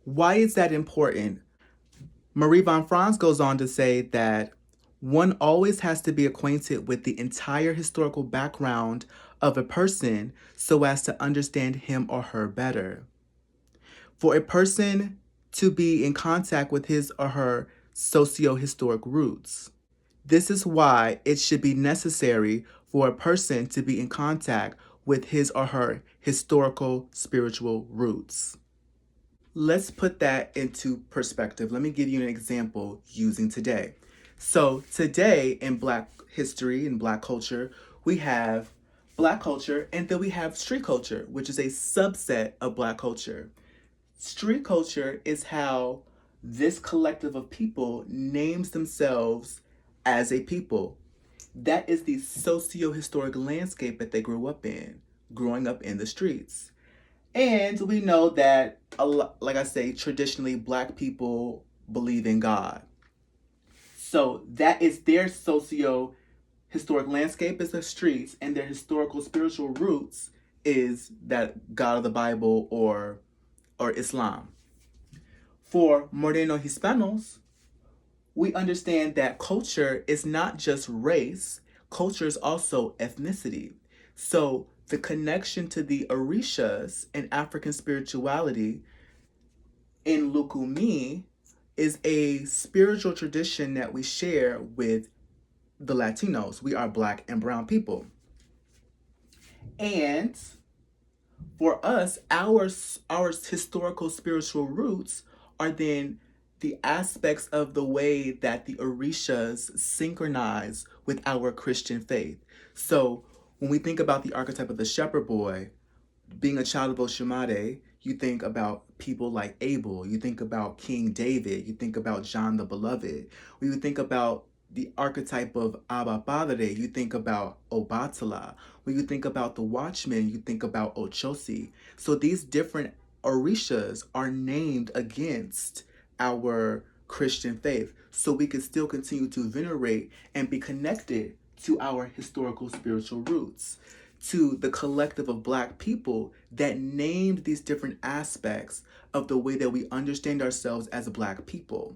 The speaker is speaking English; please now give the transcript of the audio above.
Why is that important? Marie von Franz goes on to say that one always has to be acquainted with the entire historical background of a person so as to understand him or her better. For a person to be in contact with his or her socio-historic roots. This is why it should be necessary for a person to be in contact with his or her historical spiritual roots. Let's put that into perspective. Let me give you an example using today. So, today in Black history and Black culture, we have Black culture and then we have street culture, which is a subset of Black culture. Street culture is how this collective of people names themselves as a people. That is the socio-historic landscape that they grew up in, growing up in the streets. And we know that, like I say, traditionally Black people believe in God. So that is their socio-historic landscape is the streets, and their historical spiritual roots is that God of the Bible or Islam. For Moreno Hispanos, we understand that culture is not just race, culture is also ethnicity. So the connection to the Orishas and African spirituality in Lukumi is a spiritual tradition that we share with the Latinos. We are Black and brown people. And for us, our historical spiritual roots are then the aspects of the way that the Orishas synchronize with our Christian faith. So when we think about the archetype of the shepherd boy, being a child of Oshimade, you think about people like Abel, you think about King David, you think about John the Beloved. When you think about the archetype of Abba Padre, you think about Obatala. When you think about the Watchman, you think about Ochosi. So these different Orishas are named against our Christian faith so we can still continue to venerate and be connected to our historical spiritual roots, to the collective of Black people that named these different aspects of the way that we understand ourselves as Black people.